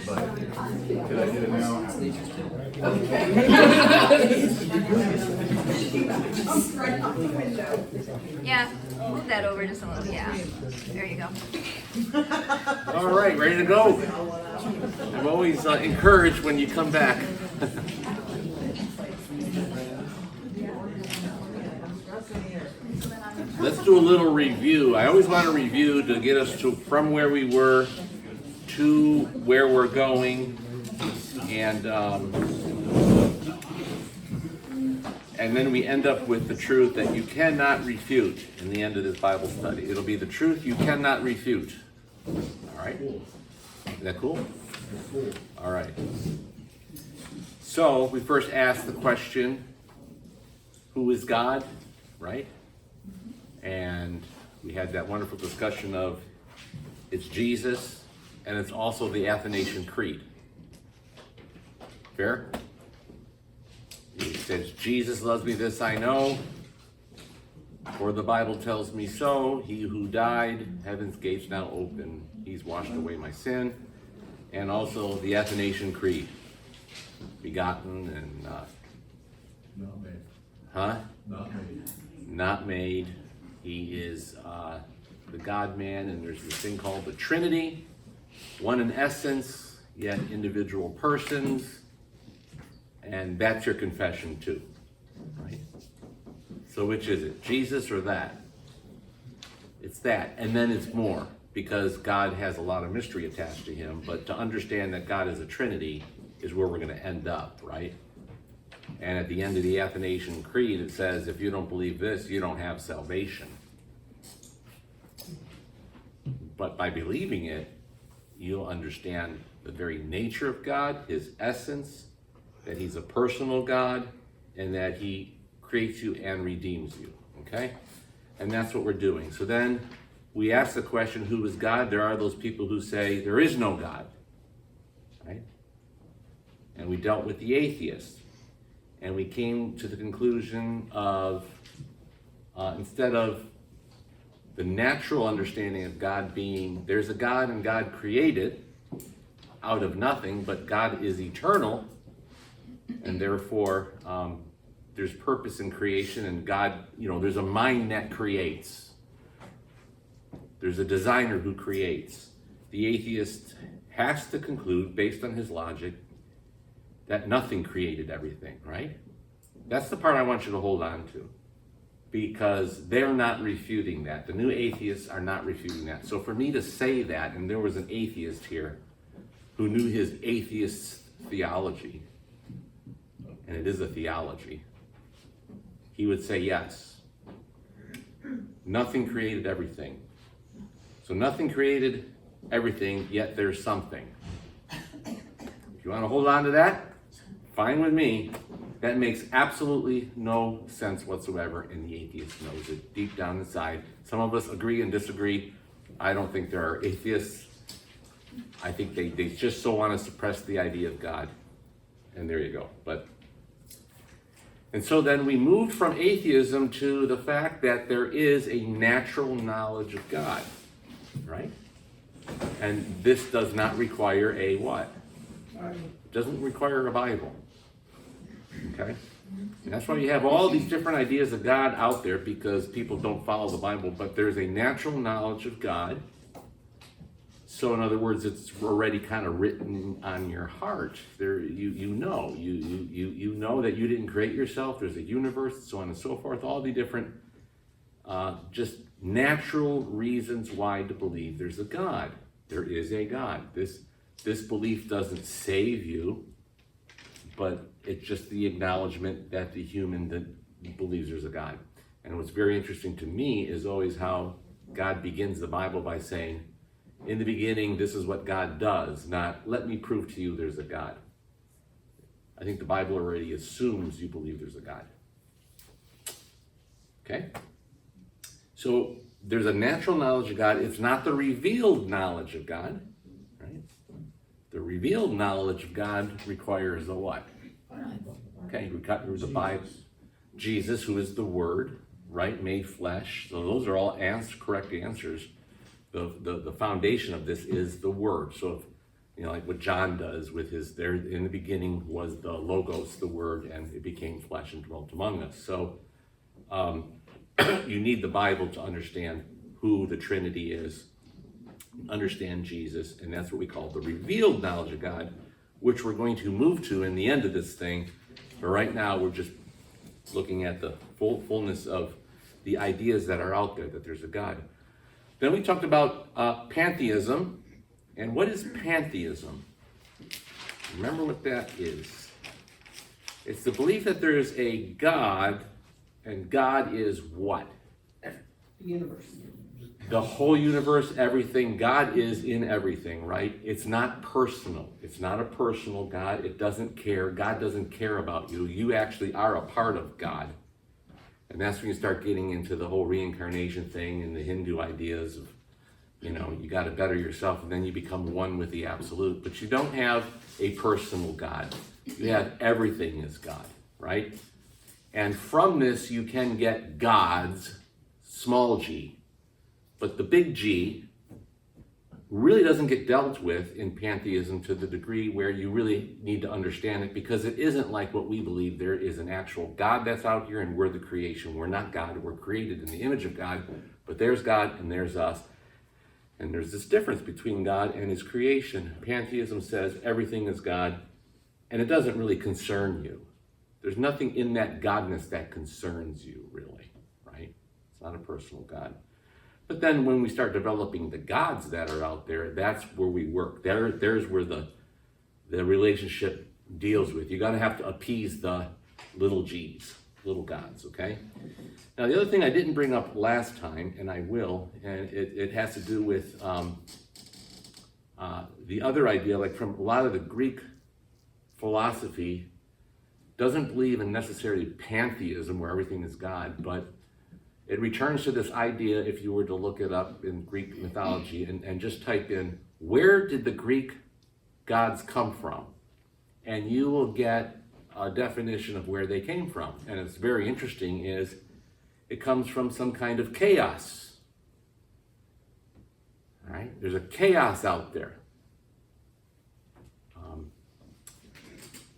but did I get it now? Yeah, move that over just a little. Yeah, there you go. All right, ready to go? I'm always encouraged when you come back. Let's do a little review. I always want to review to get us to from where we were to where we're going, and then we end up with the truth that you cannot refute in the end of this Bible study. It'll be the truth you cannot refute. All right? Is that cool? All right. So we first asked the question, who is God? Right? And we had that wonderful discussion of it's Jesus and it's also the Athanasian Creed. Fair? It says, Jesus loves me, this I know, for the Bible tells me so. He who died, heaven's gates now open. He's washed away my sin. And also the Athanasian Creed. Begotten and... Not made. Huh? Not made. Not made. He is the God-man, and there's this thing called the Trinity. One in essence, yet individual persons. And that's your confession too, right? So which is it, Jesus or that? It's that, and then it's more, because God has a lot of mystery attached to him, but to understand that God is a Trinity is where we're going to end up, right? And at the end of the Athanasian Creed, it says, if you don't believe this, you don't have salvation. But by believing it, you'll understand the very nature of God, his essence, that he's a personal God, and that he creates you and redeems you, okay? And that's what we're doing. So then we ask the question, who is God? There are those people who say there is no God, right? And we dealt with the atheists. And we came to the conclusion of, instead of the natural understanding of God being, there's a God and God created out of nothing, but God is eternal, and therefore there's purpose in creation, and God, there's a mind that creates. There's a designer who creates. The atheist has to conclude, based on his logic, that nothing created everything, right? That's the part I want you to hold on to, because they're not refuting that. The new atheists are not refuting that. So for me to say that, and there was an atheist here who knew his atheist theology, and it is a theology, he would say yes. Nothing created everything. So nothing created everything, yet there's something. If you want to hold on to that, fine with me. That makes absolutely no sense whatsoever, and the atheist knows it deep down inside. Some of us agree and disagree. I don't think there are atheists. I think they just so want to suppress the idea of God. And there you go. And so then we moved from atheism to the fact that there is a natural knowledge of God, right? And this does not require a what? It doesn't require a Bible. Okay? And that's why you have all these different ideas of God out there, because people don't follow the Bible, but there's a natural knowledge of God. So in other words, it's already kind of written on your heart. You know that you didn't create yourself. There's a universe, so on and so forth. All the different just natural reasons why to believe there's a God. There is a God. This belief doesn't save you, but it's just the acknowledgement that the human that believes there's a God. And what's very interesting to me is always how God begins the Bible by saying, in the beginning, this is what God does, not let me prove to you there's a God. I think the Bible already assumes you believe there's a God. Okay? So there's a natural knowledge of God. It's not the revealed knowledge of God, right? The revealed knowledge of God requires a what? Okay, the Bible, Jesus, who is the Word, right, made flesh. So those are all correct answers. The foundation of this is the Word. So You know, like what John does with his, there in the beginning was the Logos, the Word, and it became flesh and dwelt among us. So you need the Bible to understand who the Trinity is, understand Jesus, and that's what we call the revealed knowledge of God, which we're going to move to in the end of this thing. But right now, we're just looking at the fullness of the ideas that are out there, that there's a God. Then we talked about pantheism. And what is pantheism? Remember what that is. It's the belief that there is a God, and God is what? The universe. The whole universe, everything. God is in everything, right? It's not personal. It's not a personal God. It doesn't care. God doesn't care about you. You actually are a part of God. And that's when you start getting into the whole reincarnation thing and the Hindu ideas of, you know, you got to better yourself and then you become one with the absolute. But you don't have a personal God. You have everything as God, right? And from this, you can get gods, small g. But the big G really doesn't get dealt with in pantheism to the degree where you really need to understand it, because it isn't like what we believe. There is an actual God that's out here and we're the creation. We're not God. We're created in the image of God, but there's God and there's us. And there's this difference between God and his creation. Pantheism says everything is God, and it doesn't really concern you. There's nothing in that godness that concerns you, really, right? It's not a personal God. But then when we start developing the gods that are out there, that's where we work. There's where the relationship deals with. You got to have to appease the little g's, little gods, okay? Now, the other thing I didn't bring up last time, and I will, and it has to do with the other idea, like from a lot of the Greek philosophy, doesn't believe in necessarily pantheism where everything is God, but it returns to this idea, if you were to look it up in Greek mythology and just type in, where did the Greek gods come from? And you will get a definition of where they came from. And it's very interesting is it comes from some kind of chaos. All right? There's a chaos out there.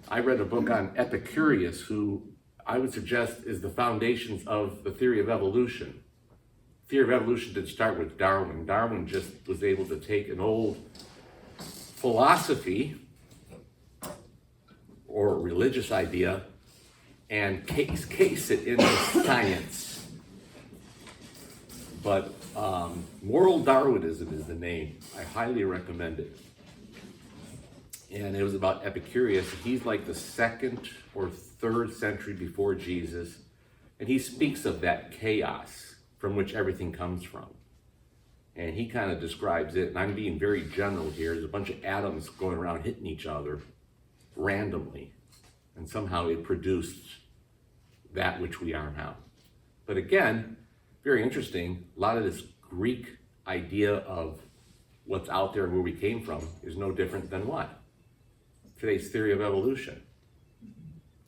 I read a book on Epicurus, who I would suggest is the foundations of the theory of evolution. Theory of evolution didn't start with Darwin. Darwin just was able to take an old philosophy or religious idea and case it into science. But moral Darwinism is the name. I highly recommend it. And it was about Epicurus. He's like the 2nd or 3rd century before Jesus. And he speaks of that chaos from which everything comes from. And he kind of describes it, and I'm being very general here. There's a bunch of atoms going around hitting each other randomly. And somehow it produced that which we are now. But again, very interesting, a lot of this Greek idea of what's out there and where we came from is no different than what? Today's theory of evolution.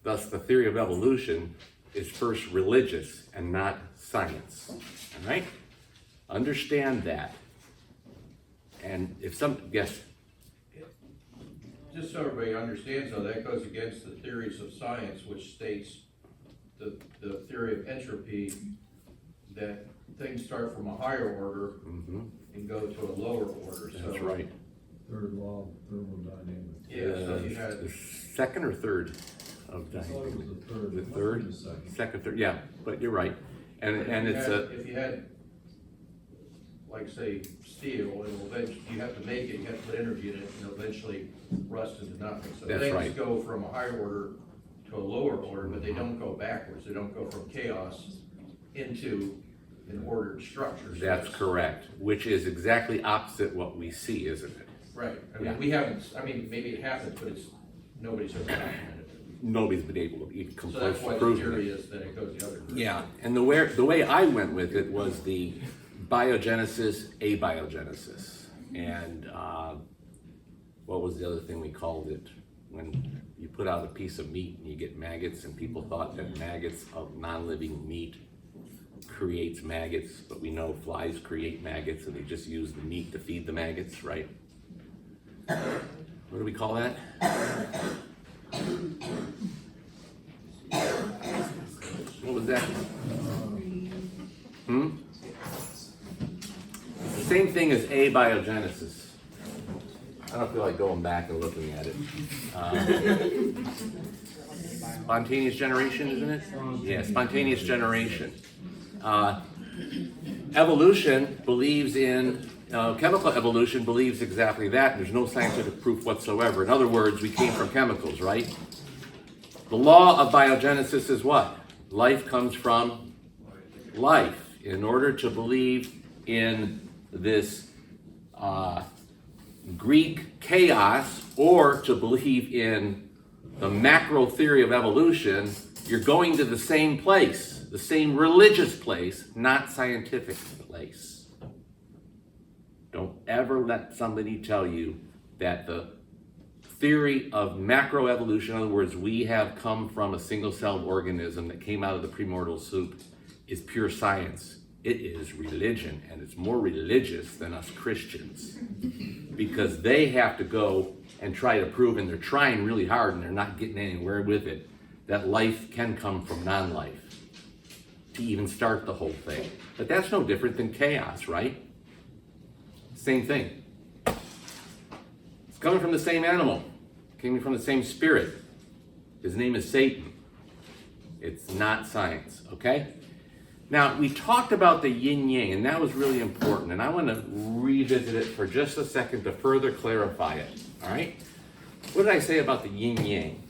Thus, the theory of evolution is first religious and not science. All right? Understand that. And if yes? Just so everybody understands, though, that goes against the theories of science, which states the theory of entropy, that things start from a higher order and go to a lower order. That's right. Third law of thermodynamics. Yeah, so you had The 2nd or 3rd of I thought it was dynamics. the third. The It must be 3rd? the second. 2nd, 3rd, yeah, but you're right. And it's a, if you had, like, say, steel, it'll eventually, you have to make it, you have to put energy in it, and it'll eventually rust into nothing. So That's things right. go from a higher order to a lower order, but they don't go backwards. They don't go from chaos into an ordered structure. So that's it's- correct, which is exactly opposite what we see, isn't it? Right. I Yeah. mean, we haven't, I mean, maybe it happens, but nobody's ever documented it. Nobody's been able to even come So close that's to why the proving theory it. is that it goes the other direction. Yeah, and the way I went with it was the biogenesis, abiogenesis. And what was the other thing we called it? When you put out a piece of meat and you get maggots, and people thought that maggots of non-living meat creates maggots, but we know flies create maggots, and they just use the meat to feed the maggots, right? we call that? What was that? Same thing as abiogenesis. I don't feel like going back and looking at it. Spontaneous generation, isn't it? Yeah, spontaneous generation. Evolution believes in, chemical evolution believes exactly that. There's no scientific proof whatsoever. In other words, we came from chemicals, right? The law of biogenesis is what? Life comes from life. In order to believe in this Greek chaos, or to believe in the macro theory of evolution, you're going to the same place, the same religious place, not scientific place. Don't ever let somebody tell you that the theory of macroevolution, in other words, we have come from a single-celled organism that came out of the primordial soup, is pure science. It is religion, and it's more religious than us Christians, because they have to go and try to prove, and they're trying really hard and they're not getting anywhere with it, that life can come from non-life to even start the whole thing. But that's no different than chaos, right? Same thing. It's coming from the same animal, coming from the same spirit. His name is Satan. It's not science, okay? Now, we talked about the yin-yang, and that was really important, and I want to revisit it for just a second to further clarify it, all right? What did I say about the yin-yang?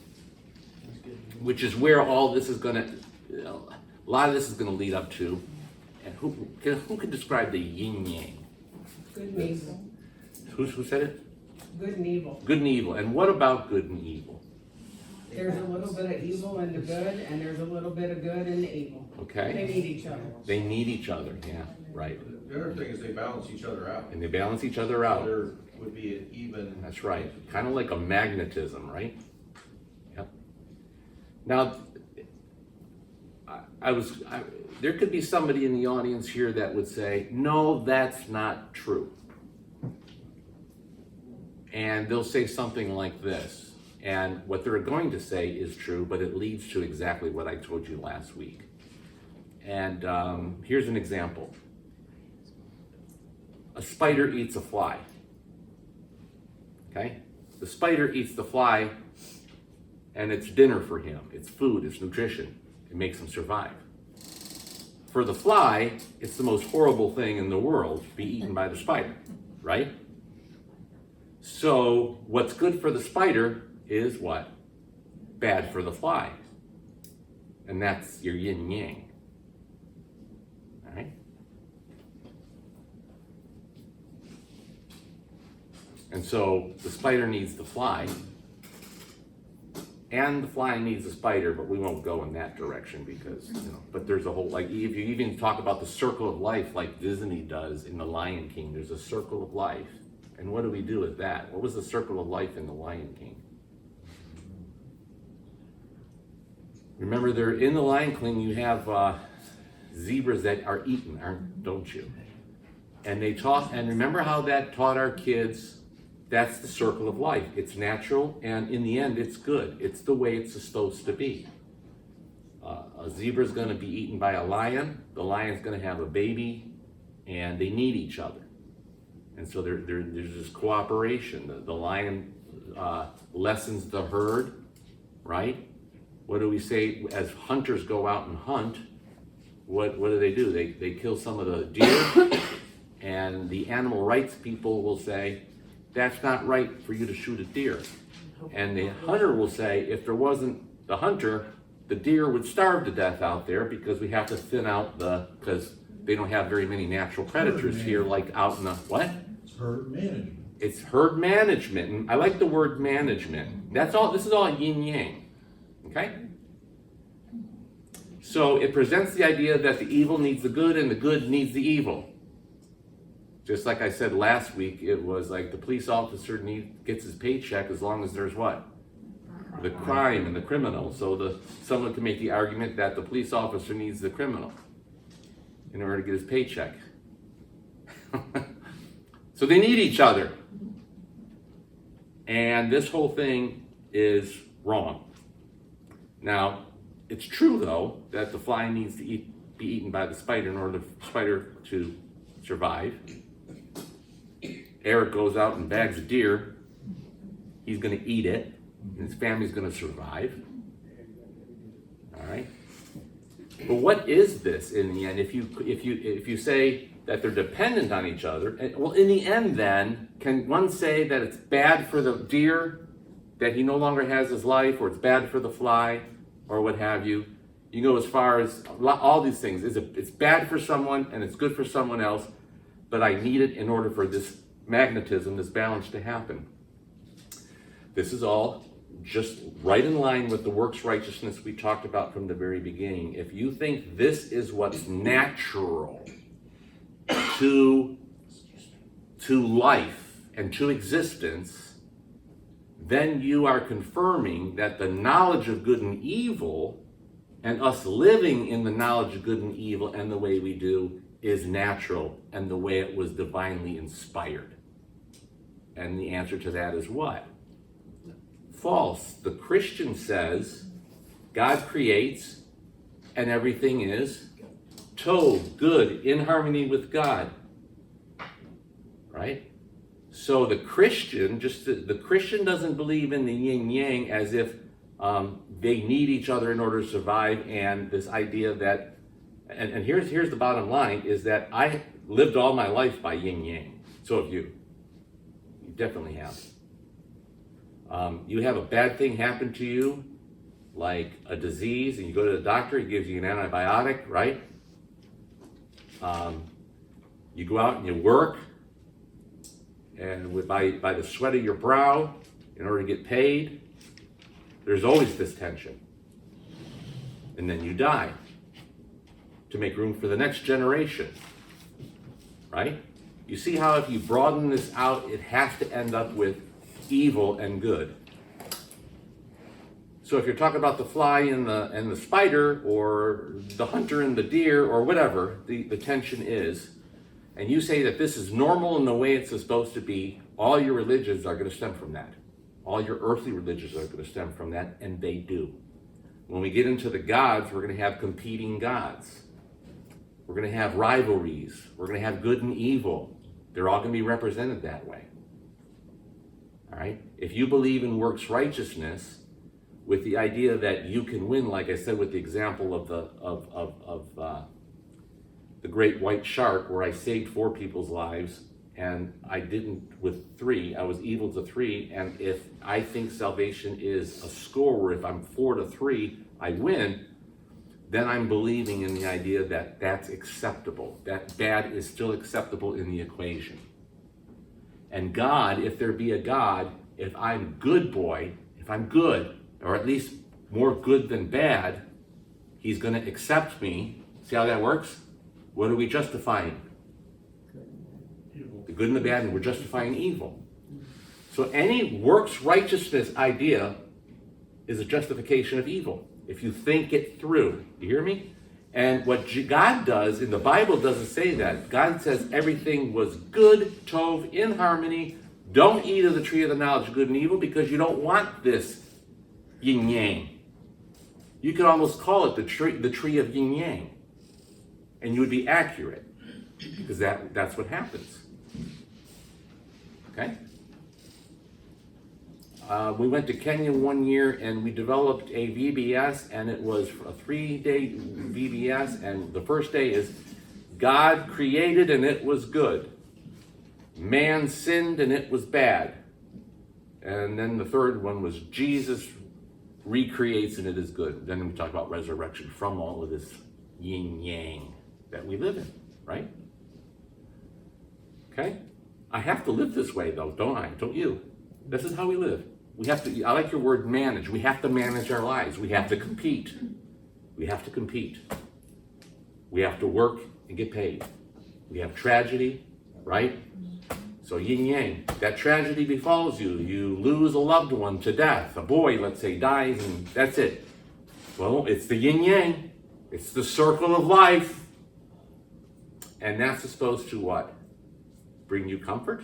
Which is where all this is going to, a lot of this is going to lead up to. And who can describe the yin-yang? Good and evil. Who said it? Good and evil. Good and evil. And what about good and evil? There's a little bit of evil in the good, and there's a little bit of good in the evil. Okay. They need each other. They need each other, yeah, right. The other thing is they balance each other out. And they balance each other out. There would be an even. That's right. Kind of like a magnetism, right? Yep. Now, there could be somebody in the audience here that would say, no, that's not true. And they'll say something like this. And what they're going to say is true, but it leads to exactly what I told you last week. And here's an example. A spider eats a fly. Okay? The spider eats the fly, and it's dinner for him. It's food, it's nutrition. It makes him survive. For the fly, it's the most horrible thing in the world to be eaten by the spider, right? So what's good for the spider is what? Bad for the fly. And that's your yin-yang. All right? And so the spider needs the fly, and the fly needs the spider, but we won't go in that direction because, but there's a whole, like, if you even talk about the circle of life like Disney does in The Lion King, there's a circle of life. And what do we do with that? What was the circle of life in The Lion King? Remember, they're in The Lion King, you have zebras that are eaten, don't you? And they taught, and remember how that taught our kids, that's the circle of life. It's natural, and in the end, it's good. It's the way it's supposed to be. A zebra's going to be eaten by a lion. The lion's going to have a baby, and they need each other. And so there's this cooperation. The lion lessens the herd, right? What do we say as hunters go out and hunt? What do? They kill some of the deer, and the animal rights people will say, that's not right for you to shoot a deer. And the hunter will say, if there wasn't the hunter, the deer would starve to death out there because we have to thin out because they don't have very many natural predators here like out in the, what? It's herd management. It's herd management. And I like the word management. That's all, this is all yin-yang. Okay? So it presents the idea that the evil needs the good and the good needs the evil. Just like I said last week, it was like the police officer gets his paycheck as long as there's what? The crime and the criminal. So someone can make the argument that the police officer needs the criminal in order to get his paycheck. So they need each other. And this whole thing is wrong. Now, it's true, though, that the fly needs to be eaten by the spider in order for the spider to survive. Eric goes out and bags a deer. He's going to eat it, and his family's going to survive. All right? But what is this in the end? If you say that they're dependent on each other, well, in the end, then, can one say that it's bad for the deer that he no longer has his life, or it's bad for the fly, or what have you? You go as far as all these things. It's bad for someone and it's good for someone else, but I need it in order for this magnetism, this balance to happen. This is all just right in line with the works righteousness we talked about from the very beginning. If you think this is what's natural to life and to existence, then you are confirming that the knowledge of good and evil and us living in the knowledge of good and evil and the way we do is natural and the way it was divinely inspired. And the answer to that is what? False. The Christian says God creates and everything is tov, good, in harmony with God. Right? So the Christian, the Christian doesn't believe in the yin yang as if they need each other in order to survive, and this idea that, and here's the bottom line, is that I lived all my life by yin yang. So have you. You definitely have. You have a bad thing happen to you, like a disease, and you go to the doctor, he gives you an antibiotic, right? You go out and you work, and by the sweat of your brow, in order to get paid, there's always this tension. And then you die to make room for the next generation, right? You see how if you broaden this out, it has to end up with evil and good. So if you're talking about the fly and the spider, or the hunter and the deer, or whatever the tension is, and you say that this is normal in the way it's supposed to be, all your religions are going to stem from that. All your earthly religions are going to stem from that, and they do. When we get into the gods, we're going to have competing gods. We're going to have rivalries. We're going to have good and evil. They're all going to be represented that way. All right? If you believe in works righteousness, with the idea that you can win, like I said with the example of the great white shark, where I saved 4 people's lives, and I didn't with 3. I was evil to 3, and if I think salvation is a score where if I'm 4-3, I win, then I'm believing in the idea that that's acceptable. That bad is still acceptable in the equation. And God, if there be a God, if I'm good boy, if I'm good, or at least more good than bad, he's going to accept me. See how that works? What are we justifying? The good and the bad, and we're justifying evil. So any works righteousness idea is a justification of evil, if you think it through. You hear me? And what God does, in the Bible doesn't say that. God says everything was good, tov, in harmony. Don't eat of the tree of the knowledge of good and evil, because you don't want this yin yang. You could almost call it the tree of yin yang. And you would be accurate, because that's what happens. Okay? We went to Kenya one year and we developed a VBS, and it was a 3-day VBS, and the first day is God created and it was good. Man sinned and it was bad. And then the third one was Jesus recreates and it is good. Then we talk about resurrection from all of this yin yang that we live in, right? Okay? I have to live this way though, don't I? Don't you? This is how we live. We have to, I like your word manage. We have to manage our lives. We have to compete. We have to compete. We have to work and get paid. We have tragedy, right? So yin yang, that tragedy befalls you. You lose a loved one to death. A boy, let's say, dies and that's it. Well, it's the yin yang. It's the circle of life. And that's supposed to what? Bring you comfort?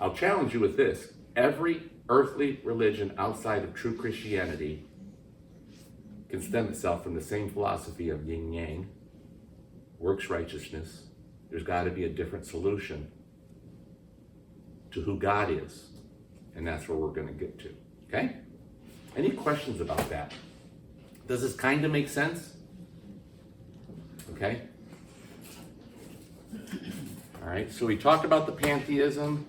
I'll challenge you with this. Every earthly religion outside of true Christianity can stem itself from the same philosophy of yin yang, works righteousness. There's got to be a different solution to who God is. And that's where we're going to get to. Okay? Any questions about that? Does this kind of make sense? Okay? All right, so we talked about the pantheism.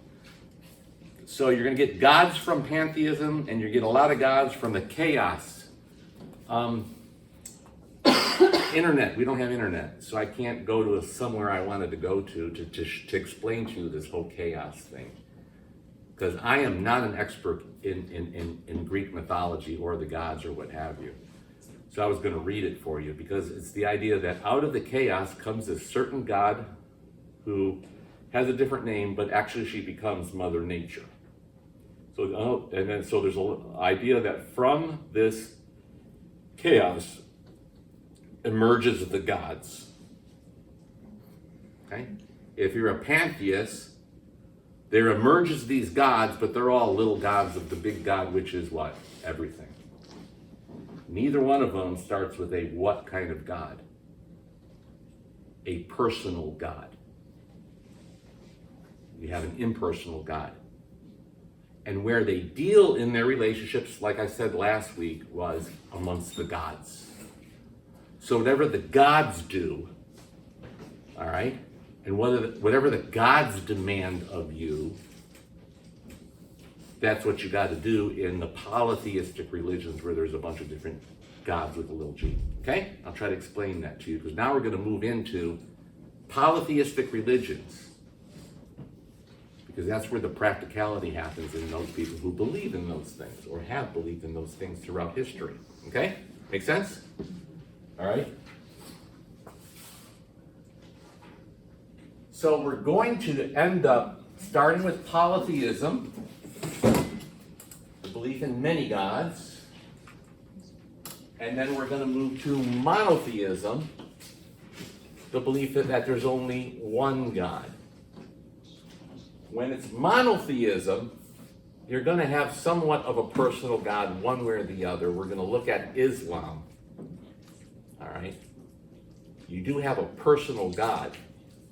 So you're going to get gods from pantheism, and you get a lot of gods from the chaos. Internet, we don't have internet, so I can't go to somewhere I wanted to go to explain to you this whole chaos thing. Because I am not an expert in Greek mythology or the gods or what have you. So I was going to read it for you, because it's the idea that out of the chaos comes a certain god who has a different name, but actually she becomes Mother Nature. So, so there's an idea that from this chaos emerges the gods. Okay? If you're a pantheist, there emerges these gods, but they're all little gods of the big God, which is what? Everything. Neither one of them starts with a what kind of God? A personal God. You have an impersonal God. And where they deal in their relationships, like I said last week, was amongst the gods. So whatever the gods do, all right, and whatever the gods demand of you, that's what you got to do in the polytheistic religions where there's a bunch of different gods with a little g. Okay? I'll try to explain that to you, because now we're going to move into polytheistic religions, because that's where the practicality happens in those people who believe in those things or have believed in those things throughout history. Okay? Make sense? All right? So we're going to end up starting with polytheism, the belief in many gods, and then we're going to move to monotheism, the belief that there's only one God. When it's monotheism, you're going to have somewhat of a personal God one way or the other. We're going to look at Islam. All right? You do have a personal God,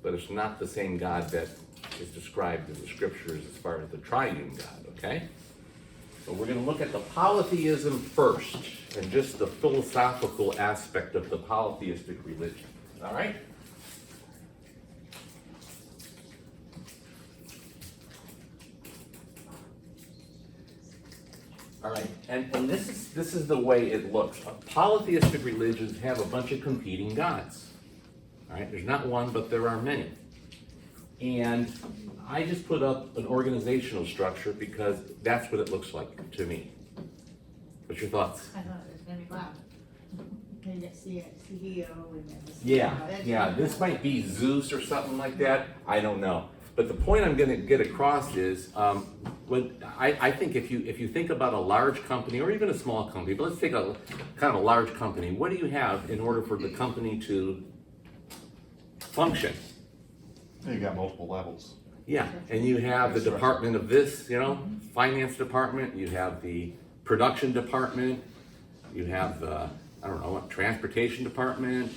but it's not the same God that is described in the scriptures as far as the triune God, okay? So we're going to look at the polytheism first, and just the philosophical aspect of the polytheistic religion, all right? All right, and this is the way it looks. Polytheistic religions have a bunch of competing gods. All right, there's not one, but there are many. And I just put up an organizational structure because that's what it looks like to me. What's your thoughts? I thought it was gonna be loud. And it's CEO and then the Yeah, this might be Zeus or something like that. I don't know. But the point I'm going to get across is, I think if you think about a large company or even a small company, but let's take a kind of a large company. What do you have in order for the company to function? You got multiple levels. Yeah, and you have the department of this, finance department. You have the production department. You have the, transportation department,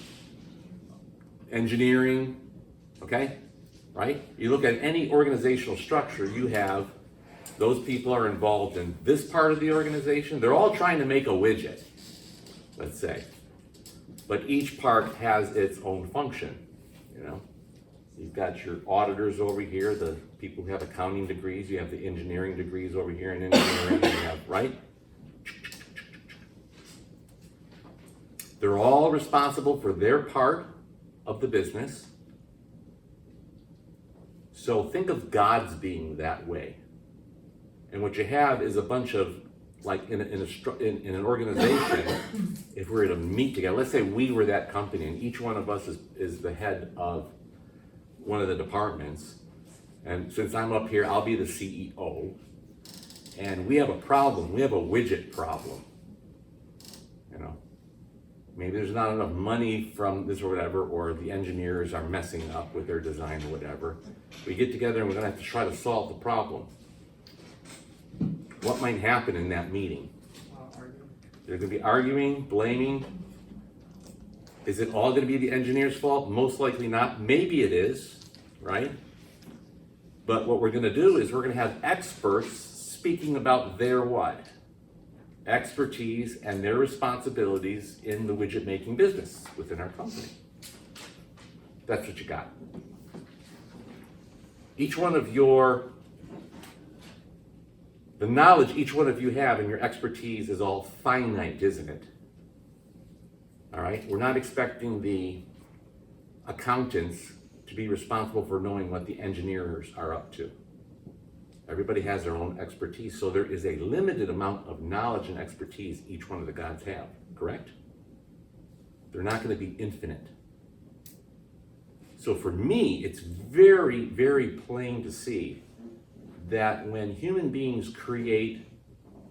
engineering. Okay. Right? You look at any organizational structure, you have those people are involved in this part of the organization. They're all trying to make a widget, let's say. But each part has its own function, You've got your auditors over here, the people who have accounting degrees. You have the engineering degrees over here in engineering, right? They're all responsible for their part of the business. So think of gods being that way. And what you have is a bunch of, like in an organization, if we were to meet together, let's say we were that company and each one of us is the head of one of the departments. And since I'm up here, I'll be the CEO. And we have a problem. We have a widget problem. maybe there's not enough money from this or whatever, or the engineers are messing up with their design or whatever. We get together and we're gonna have to try to solve the problem. What might happen in that meeting? They're gonna be arguing, blaming. Is it all gonna be the engineer's fault? Most likely not. Maybe it is, right? But what we're gonna do is we're gonna have experts speaking about their what? Expertise and their responsibilities in the widget making business within our company. That's what you got. Each one of the knowledge each one of you have and your expertise is all finite, isn't it? All right, we're not expecting the accountants to be responsible for knowing what the engineers are up to. Everybody has their own expertise, so there is a limited amount of knowledge and expertise each one of the gods have, correct? They're not going to be infinite. So for me, it's very, very plain to see that when human beings create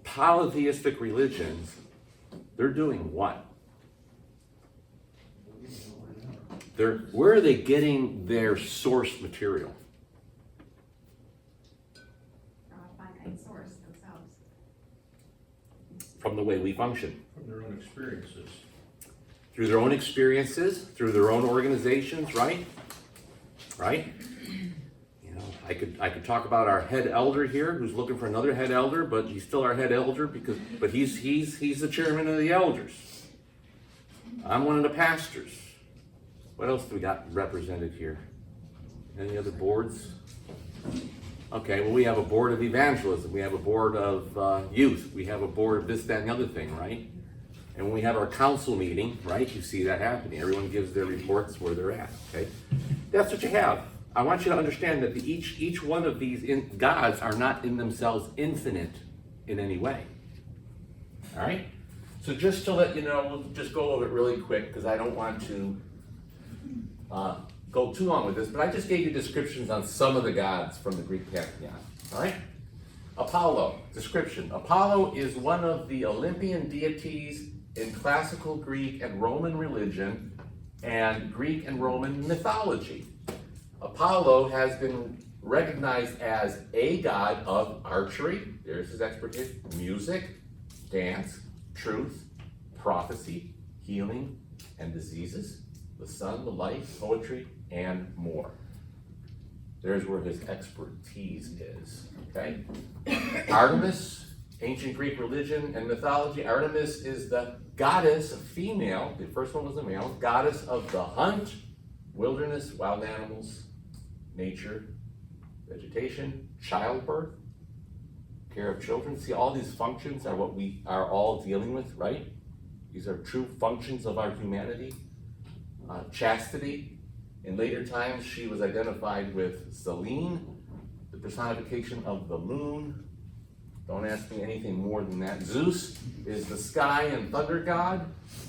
polytheistic religions, they're doing what? Where are they getting their source material? Finite source themselves. From the way we function. From their own experiences. Through their own experiences, through their own organizations, right? Right? You know, I could talk about our head elder here, who's looking for another head elder, but he's still our head elder but he's the chairman of the elders. I'm one of the pastors. What else do we got represented here? Any other boards? Okay, well, we have a board of evangelism, we have a board of youth, we have a board of this, that, and the other thing, right? And when we have our council meeting, right, you see that happening. Everyone gives their reports where they're at, okay? That's what you have. I want you to understand that each one of these gods are not in themselves infinite in any way, all right? So just to let you know, we'll just go over it really quick because I don't want to go too long with this, but I just gave you descriptions on some of the gods from the Greek pantheon, all right? Apollo, description. Apollo is one of the Olympian deities in classical Greek and Roman religion and Greek and Roman mythology. Apollo has been recognized as a god of archery, there's his expertise, music, dance, truth, prophecy, healing, and diseases, the sun, the light, poetry, and more. There's where his expertise is, okay? Artemis, ancient Greek religion and mythology. Artemis is the goddess, a female, the first one was a male, goddess of the hunt, wilderness, wild animals, nature, vegetation, childbirth, care of children. See, all these functions are what we are all dealing with, right? These are true functions of our humanity. Chastity. In later times, she was identified with Selene, the personification of the moon. Don't ask me anything more than that. Zeus is the sky and thunder god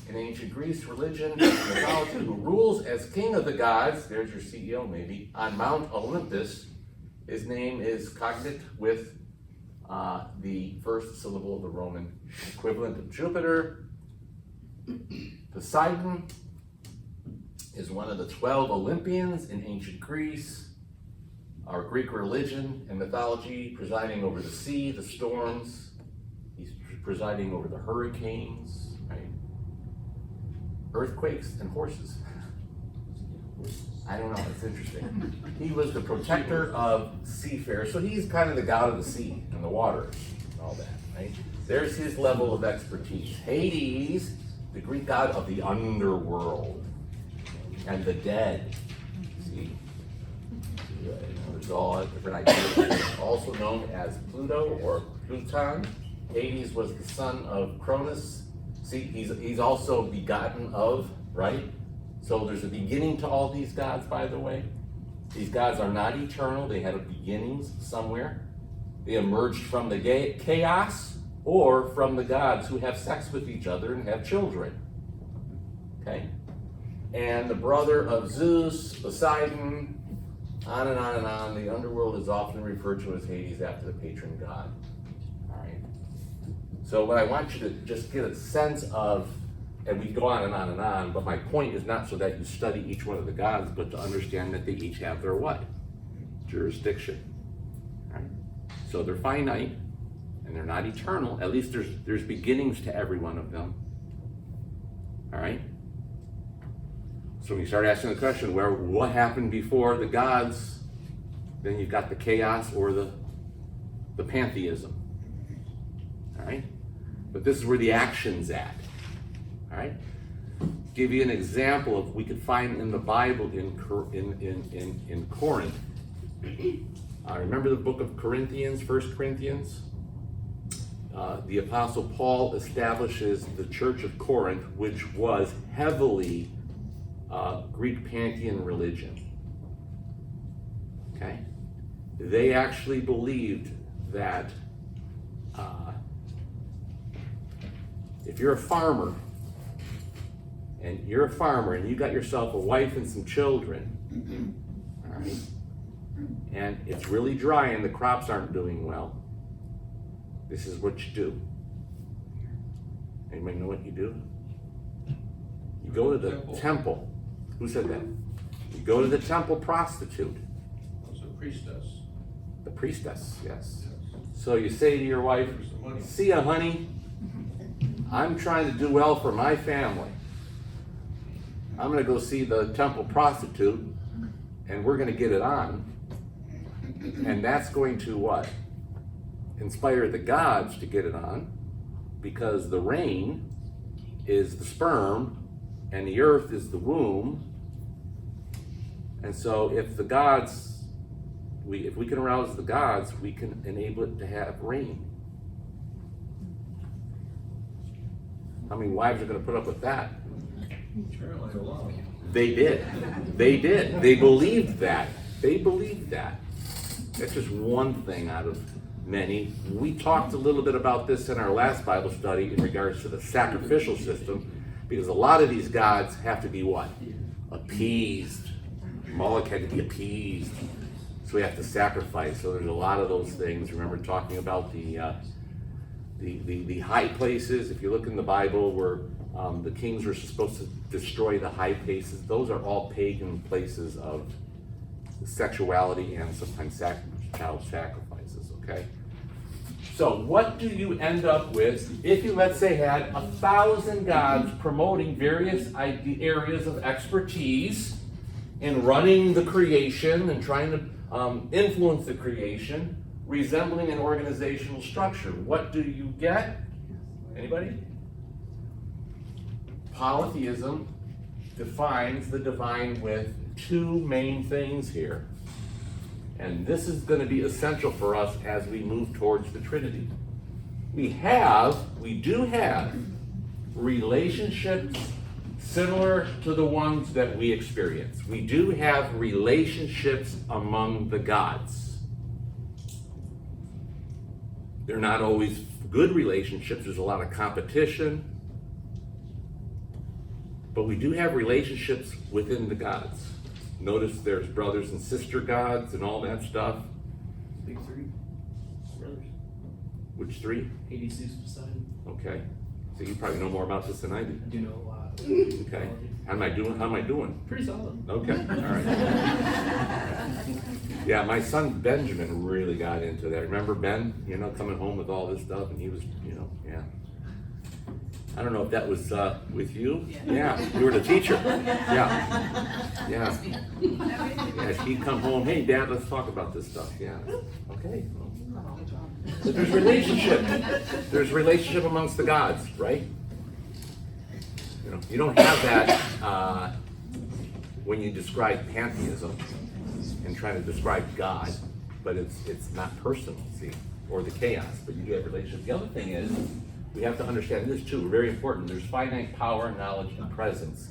in ancient Greece religion and mythology, who rules as king of the gods. There's your CEO, maybe, on Mount Olympus. His name is cognate with the first syllable of the Roman equivalent of Jupiter. Poseidon is one of the 12 Olympians in ancient Greece. Our Greek religion and mythology, presiding over the sea, the storms. He's presiding over the hurricanes, right? Earthquakes and horses. I don't know, it's interesting. He was the protector of seafarers, so he's kind of the god of the sea and the waters and all that, right? There's his level of expertise. Hades, the Greek god of the underworld and the dead. See? There's all different ideas. Also known as Pluto or Pluton. Hades was the son of Cronus. See, he's also begotten of, right? So there's a beginning to all these gods, by the way. These gods are not eternal. They had beginnings somewhere. They emerged from the chaos or from the gods who have sex with each other and have children. Okay? And the brother of Zeus, Poseidon, on and on and on. The underworld is often referred to as Hades after the patron god. All right. So what I want you to just get a sense of And we go on and on and on, but my point is not so that you study each one of the gods, but to understand that they each have their what? Jurisdiction. Right? So they're finite, and they're not eternal. At least there's beginnings to every one of them. All right? So when you start asking the question, what happened before the gods, then you've got the chaos or the pantheism. All right? But this is where the action's at. All right? Give you an example of we could find in the Bible in Corinth. Remember the book of Corinthians, 1 Corinthians? The Apostle Paul establishes the church of Corinth, which was heavily Greek pantheon religion. Okay? They actually believed that if you're a farmer, and you got yourself a wife and some children, all right, and it's really dry and the crops aren't doing well, this is what you do. Anybody know what you do? You go to the temple. Who said that? You go to the temple prostitute. It's a priestess. The priestess, yes. So you say to your wife, Here's the money. see ya, honey, I'm trying to do well for my family. I'm gonna go see the temple prostitute, and we're gonna get it on. And that's going to what? Inspire the gods to get it on, because the rain is the sperm, and the earth is the womb. And so if the gods, if we can arouse the gods, we can enable it to have rain. How many wives are going to put up with that? Apparently a lot. They did. They did. They believed that. They believed that. That's just one thing out of many. We talked a little bit about this in our last Bible study in regards to the sacrificial system, because a lot of these gods have to be what? Appeased. Moloch had to be appeased. So we have to sacrifice. So there's a lot of those things. Remember talking about the high places. If you look in the Bible where the kings were supposed to destroy the high places, those are all pagan places of sexuality and sometimes child sacrifices, okay? So what do you end up with if you, let's say, had 1,000 gods promoting various areas of expertise in running the creation and trying to influence the creation, resembling an organizational structure? What do you get? Anybody? Polytheism defines the divine with two main things here. And this is going to be essential for us as we move towards the Trinity. We do have relationships similar to the ones that we experience. We do have relationships among the gods. They're not always good relationships. There's a lot of competition. But we do have relationships within the gods. Notice there's brothers and sister gods and all that stuff. Big three brothers. Which three? Hades, Zeus, Poseidon. Okay. So you probably know more about this than I do. I do know a lot. Okay. How am I doing? Pretty solid. Okay. All right. Yeah, my son Benjamin really got into that. Remember Ben? Coming home with all this stuff, and he was, yeah. I don't know if that was with you. Yeah, you were the teacher. Yeah. He'd come home. Hey, Dad, let's talk about this stuff. Yeah. Okay. So there's relationship. There's relationship amongst the gods, right? You don't have that when you describe pantheism and trying to describe God, but it's not personal, see, or the chaos. But you do have relationship. The other thing is, we have to understand this too, very important. There's finite power, knowledge, and presence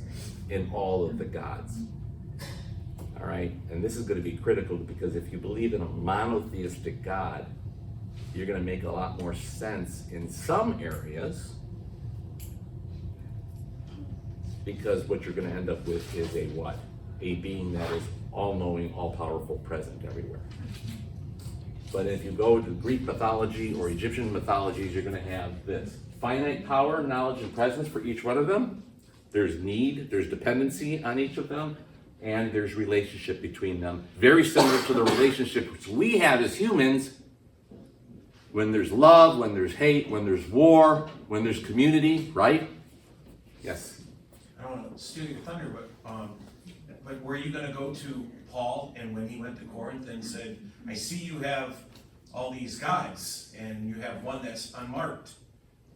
in all of the gods. All right? And this is going to be critical, because if you believe in a monotheistic God, you're going to make a lot more sense in some areas, because what you're going to end up with is a what? A being that is all-knowing, all-powerful, present everywhere. But if you go to Greek mythology or Egyptian mythologies, you're going to have this. Finite power, knowledge, and presence for each one of them. There's need, there's dependency on each of them, and there's relationship between them. Very similar to the relationships we have as humans when there's love, when there's hate, when there's war, when there's community, right? Yes? I don't want to steal your thunder, but were you going to go to Paul and when he went to Corinth and said, I see you have all these gods and you have one that's unmarked.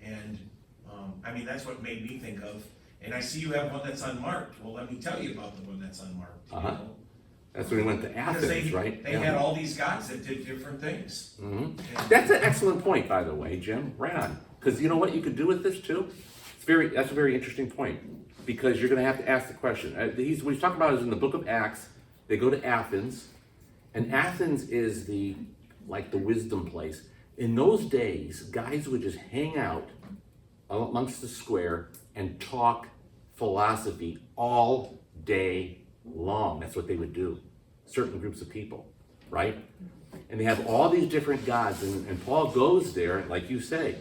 And I mean, that's what made me think of. And I see you have one that's unmarked. Well, let me tell you about the one that's unmarked. You know? That's when we went to Because Athens, right? They had all these gods that did different things. That's an excellent point, by the way, Jim. Right on. Because you know what you could do with this too? That's a very interesting point. Because you're going to have to ask the question. What he's talking about is in the book of Acts, they go to Athens. And Athens is the wisdom place. In those days, guys would just hang out amongst the square and talk philosophy all day long. That's what they would do. Certain groups of people, right? And they have all these different gods, and Paul goes there, like you say,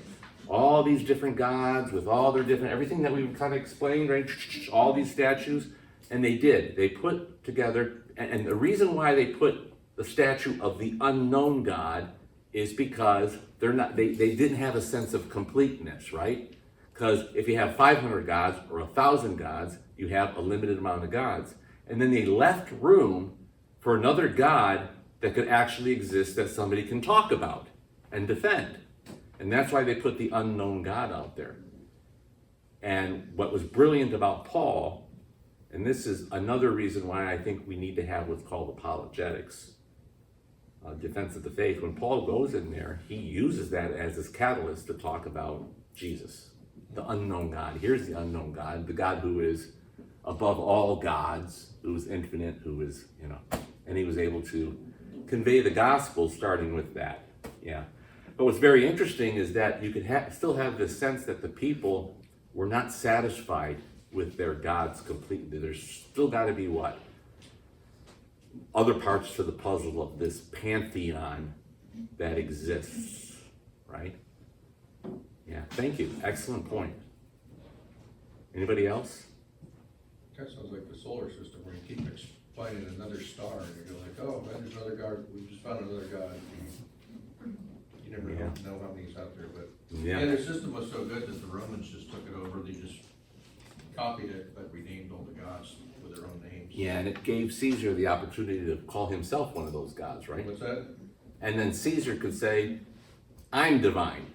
all these different gods with all their different, everything that we've kind of explained, right? All these statues, and they did. They put together, and the reason why they put the statue of the unknown God is because they didn't have a sense of completeness, right? Because if you have 500 gods or 1,000 gods, you have a limited amount of gods. And then they left room for another God that could actually exist that somebody can talk about and defend. And that's why they put the unknown God out there. And what was brilliant about Paul, and this is another reason why I think we need to have what's called apologetics, defense of the faith. When Paul goes in there, he uses that as his catalyst to talk about Jesus, the unknown God. Here's the unknown God, the God who is above all gods, who is infinite, who is, and he was able to convey the gospel starting with that. Yeah. But what's very interesting is that you could still have this sense that the people were not satisfied with their gods completely. There's still got to be what? Other parts to the puzzle of this pantheon that exists, right? Yeah, thank you. Excellent point. Anybody else? That sounds like the solar system where you keep finding another star and you're like, oh, man, there's another god, we just found another god. You never know how many's out there, but yeah, their system was so good that the Romans just took it over. They just copied it, but renamed all the gods with their own names. Yeah, and it gave Caesar the opportunity to call himself one of those gods, right? What's that? And then Caesar could say, I'm divine.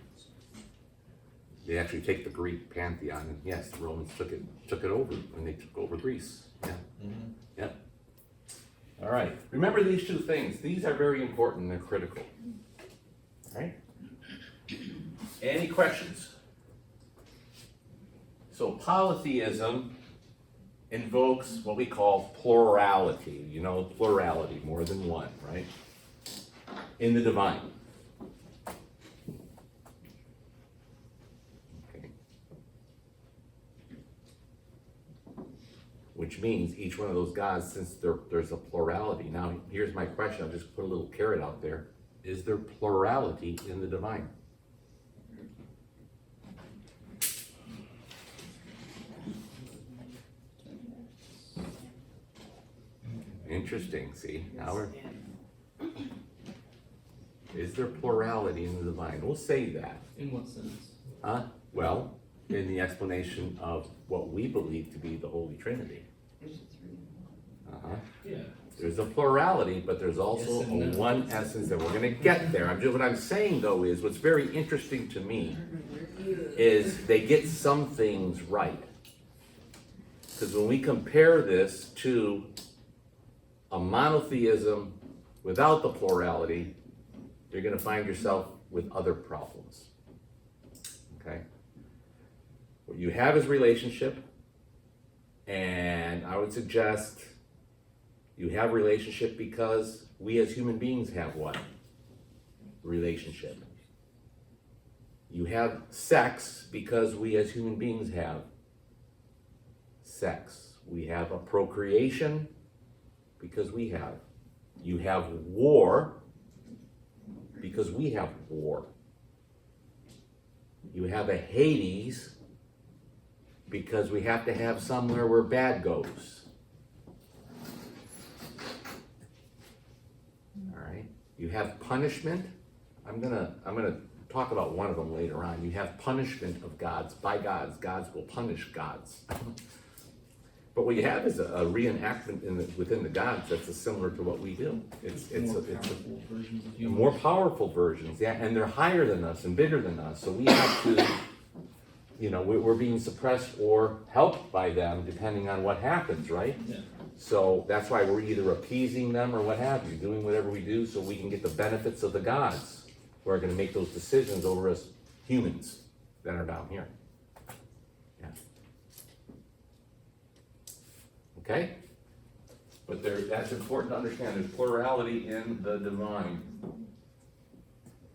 They actually take the Greek pantheon, and yes, the Romans took it over when they took over Greece. Yeah. Mm-hmm. Yep. All right. Remember these two things. These are very important. They're critical. All right. Any questions? So polytheism invokes what we call plurality. Plurality, more than one, right? In the divine. Which means each one of those gods, since there's a plurality. Now, here's my question. I'll just put a little carrot out there. Is there plurality in the divine? Interesting. See, now is there plurality in the divine? We'll say that. In what sense? Well, in the explanation of what we believe to be the Holy Trinity. Yeah. There's a plurality, but there's also Yes and a no. one essence that we're going to get there. What I'm saying, though, is what's very interesting to me is they get some things right. Because when we compare this to a monotheism without the plurality, you're going to find yourself with other problems. Okay? What you have is relationship, and I would suggest you have relationship because we as human beings have what? Relationship. You have sex because we as human beings have sex. We have a procreation because we have. You have war because we have war. You have a Hades because we have to have somewhere where bad goes. All right. You have punishment. I'm gonna talk about one of them later on. You have punishment of gods by gods. Gods will punish gods. But what you have is a reenactment within the gods that's similar to what we do. It's Powerful versions of humans. more powerful versions, yeah, and they're higher than us and bigger than us. So we have to, we're being suppressed or helped by them depending on what happens, right? Yeah. So that's why we're either appeasing them or what have you, doing whatever we do so we can get the benefits of the gods who are going to make those decisions over us humans that are down here. Yeah. Okay? But that's important to understand. There's plurality in the divine.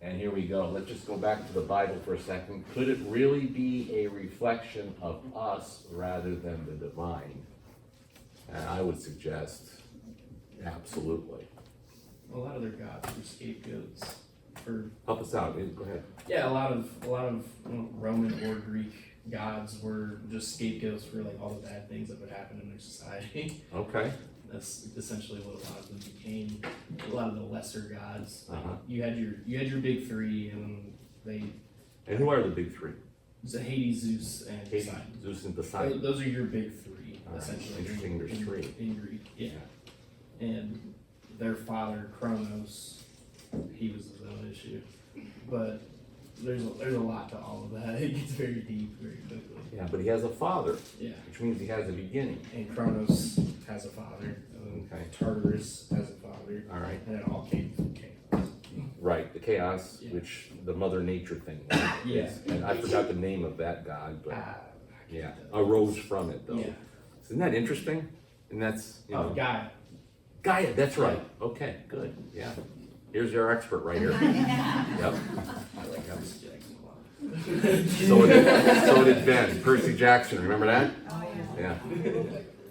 And here we go. Let's just go back to the Bible for a second. Could it really be a reflection of us rather than the divine? And I would suggest absolutely. A lot of their gods were scapegoats for. Help us out. Go ahead. Yeah, a lot of Roman or Greek gods were just scapegoats for like all the bad things that would happen in their society. Okay. That's essentially what a lot of them became. A lot of the lesser gods. Like, Uh-huh. you had your big three, and they And who are the big three? was Hades, Zeus, and Hades, Poseidon. Zeus, and Poseidon. Those are your big three, All right. essentially. Interesting, there's in, three. in Greek. Yeah. And their father Kronos, he was his own issue. But there's a lot to all of that. It gets very deep very quickly. Yeah, but he has a father, Yeah. which means he has a beginning. And Kronos has a father. And Okay. Tartarus has a father. All right. And it all came from chaos. Right, the chaos, Yeah. which the Mother Nature thing. Right? Yeah. And I forgot the name of that god, but I yeah, can't tell. arose from it though. Yeah. Isn't that interesting? And that's, Oh, Gaia. Gaia, that's right. Okay, good, yeah. Here's your expert right here. Yep. I like Percy Jackson a lot. So did Ben, Percy Jackson, remember that? Oh, Yeah.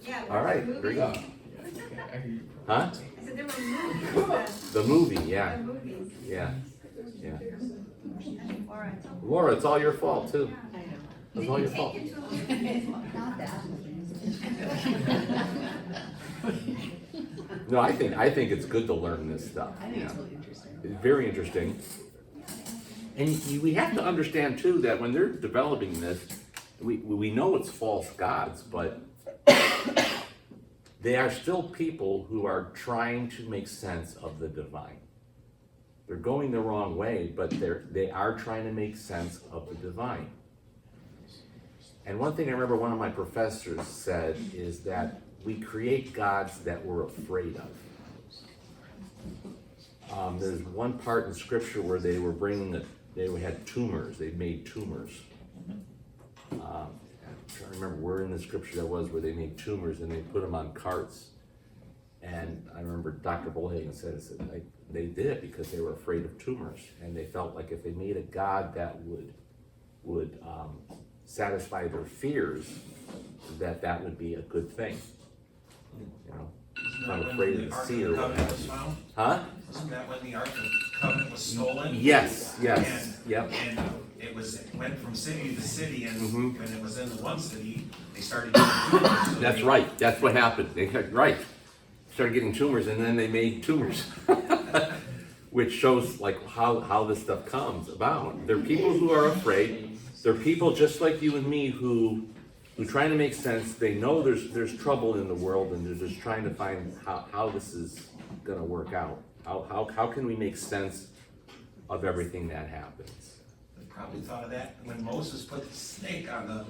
Yeah. All right, very good. Yeah, okay, I hear you. Huh? I said there were movies. The movie, There yeah, were movies. yeah, yeah. Laura, Laura, it's all your fault too. I know. It's all your fault. Not that. No, I think it's good to learn this stuff. I think it's yeah. really interesting. It's very interesting. And we have to understand too that when they're developing this, we know it's false gods, but they are still people who are trying to make sense of the divine. They're going the wrong way, but they are trying to make sense of the divine. And one thing I remember one of my professors said is that we create gods that we're afraid of. There's one part in scripture where they were they had tumors, they made tumors. I'm trying to remember where in the scripture that was where they made tumors and they put them on carts. And I remember Dr. Bullhagen said they did it because they were afraid of tumors. And they felt like if they made a god that would satisfy their fears, that would be a good thing. You know, Isn't I'm that when afraid the of the Ark sea of or the what Covenant have was you. found? Huh? Isn't that when the Ark of the Covenant was stolen? Yes, yes, And- yep. And it went from city to city, and Mhm. when it was in the one city, they started getting tumors. So That's they- right, that's what happened. They got, right. Started getting tumors and then they made tumors. Which shows like how this stuff comes about. They're people who are afraid. They're people just like you and me who trying to make sense. They know there's trouble in the world and they're just trying to find how this is gonna work out. How can we make sense of everything that happens? They probably thought of that when Moses put the snake on the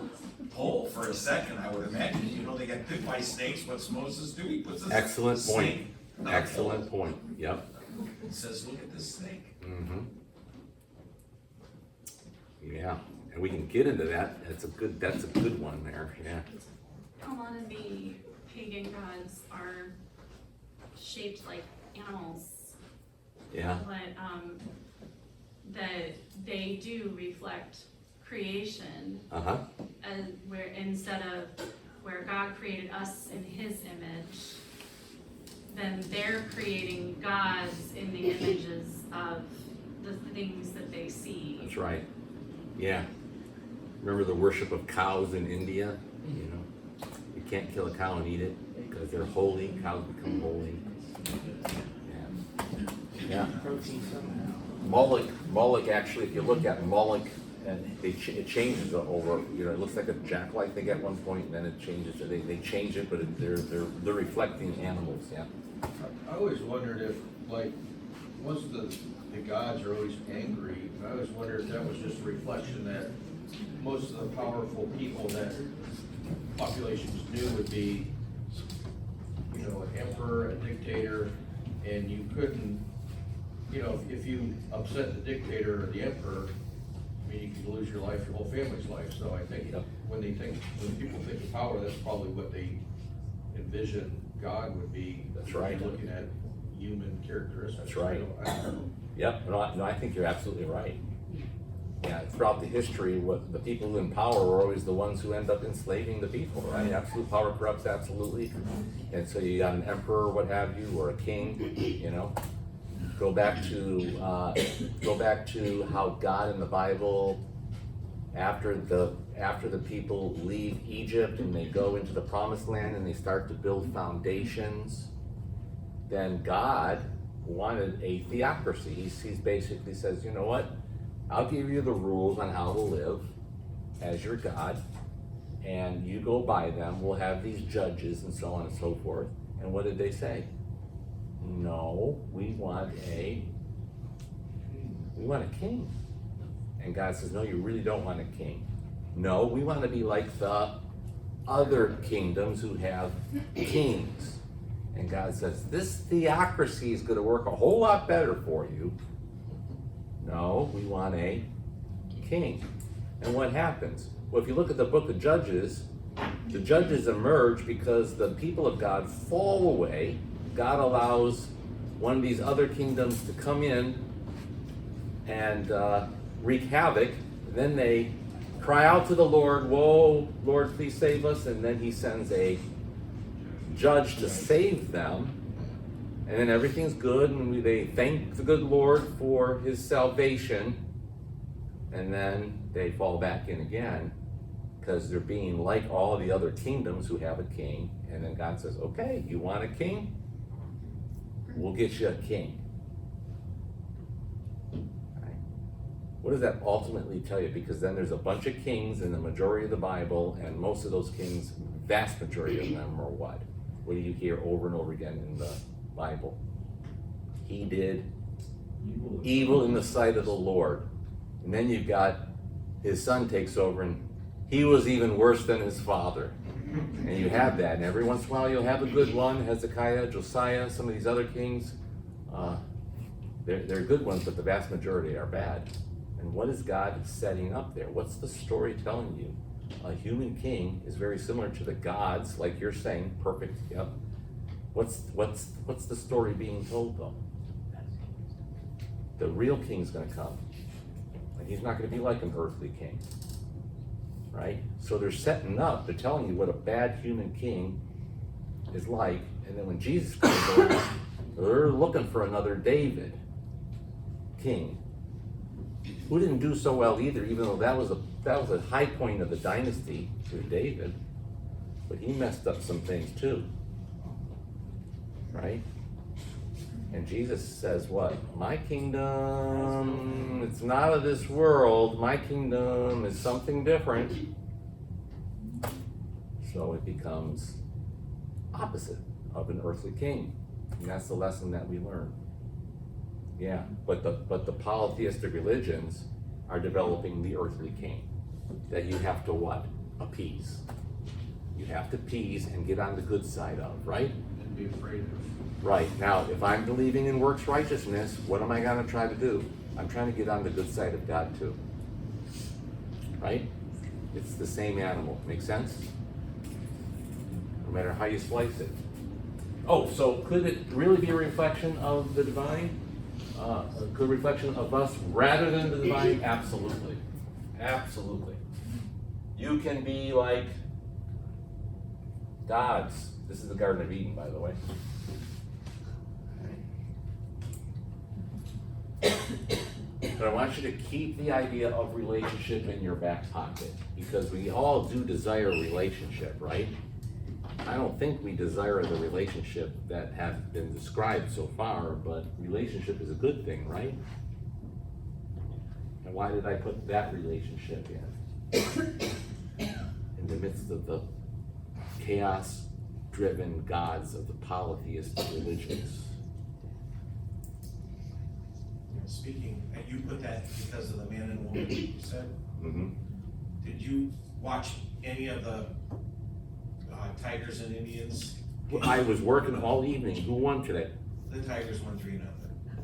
pole for a second, I would imagine. You know, they got bit by snakes. What's Moses do? He puts a Excellent point. snake on the Excellent pole. point. Yep. He says, look at this snake. Mm-hmm. Yeah, and we can get into that. That's a good one there. Yeah. A lot of the pagan gods are shaped like animals, Yeah. but that they do reflect creation, Uh-huh. and where instead of where God created us in His image, then they're creating gods in the images of the things that they see. That's right. Yeah. Remember the worship of cows in India? You know, you can't kill a cow and eat it because they're holy. Cows become holy. Yeah. Protein somehow. Moloch actually, if you look at Moloch, and it changes over. You know, it looks like a jackknife I think at one point, and then it changes. They change it, but they're reflecting animals. Yeah. I always wondered if, like, most of the gods are always angry, and I always wondered if that was just a reflection that most of the powerful people that populations knew would be, you know, an emperor, a dictator, and you couldn't, you know, if you upset the dictator or the emperor, I mean, you could lose your life, your whole family's life. So I think when people think of power, that's probably what they envision God would be. That's right. Looking at human characteristics. That's right. I don't know. Yep. No, I think you're absolutely right. Yeah. Throughout the history, what the people in power were always the ones who end up enslaving the people, right? Absolute power corrupts absolutely. And so you got an emperor, what have you, or a king. You know. Go back to how God in the Bible, after the people leave Egypt and they go into the promised land and they start to build foundations, then God wanted a theocracy. He basically says, you know what? I'll give you the rules on how to live as your God, and you go by them. We'll have these judges and so on and so forth. And what did they say? No, we want a king. And God says, no, you really don't want a king. No, we want to be like the other kingdoms who have kings. And God says, this theocracy is going to work a whole lot better for you. No, we want a king. And what happens? Well, if you look at the book of Judges, the judges emerge because the people of God fall away. God allows one of these other kingdoms to come in and wreak havoc. Then they cry out to the Lord, "Whoa, Lord, please save us." And then he sends a judge to save them. And then everything's good, and they thank the good Lord for his salvation. And then they fall back in again because they're being like all the other kingdoms who have a king. And then God says, okay, you want a king? We'll get you a king. Right? What does that ultimately tell you? Because then there's a bunch of kings in the majority of the Bible, and most of those kings, vast majority of them are what? What do you hear over and over again in the Bible? He did evil in the sight of the Lord. And then you've got his son takes over, and he was even worse than his father. And you have that, and every once in a while you'll have a good one, Hezekiah, Josiah, some of these other kings. They're good ones, but the vast majority are bad. And what is God setting up there? What's the story telling you? A human king is very similar to the gods, like you're saying, perfect, yep. What's the story being told though? The real king's gonna come. And he's not gonna be like an earthly king. Right? So they're setting up, they're telling you what a bad human king is like, and then when Jesus comes along, they're looking for another David king, who didn't do so well either, even though that was a high point of the dynasty through David, but he messed up some things too. Right? And Jesus says what? My kingdom, it's not of this world. My kingdom is something different. So it becomes opposite of an earthly king. And that's the lesson that we learn. Yeah, but the polytheistic religions are developing the earthly king that you have to what? Appease. You have to appease and get on the good side of, right? And be afraid of. Right, now, if I'm believing in works righteousness, what am I gonna try to do? I'm trying to get on the good side of God too. Right? It's the same animal, make sense? No matter how you slice it. Oh, so could it really be a reflection of the divine? Could a reflection of us rather than the divine? Absolutely, absolutely. You can be like gods. This is the Garden of Eden, by the way. But I want you to keep the idea of relationship in your back pocket, because we all do desire a relationship, right? I don't think we desire the relationship that has been described so far, but relationship is a good thing, right? And why did I put that relationship in the midst of the chaos-driven gods of the polytheistic religions? Speaking, and you put that because of the man and woman, you said? Mm-hmm. Did you watch any of the Tigers and Indians? I was working all evening. Who won today? The Tigers won 3-0.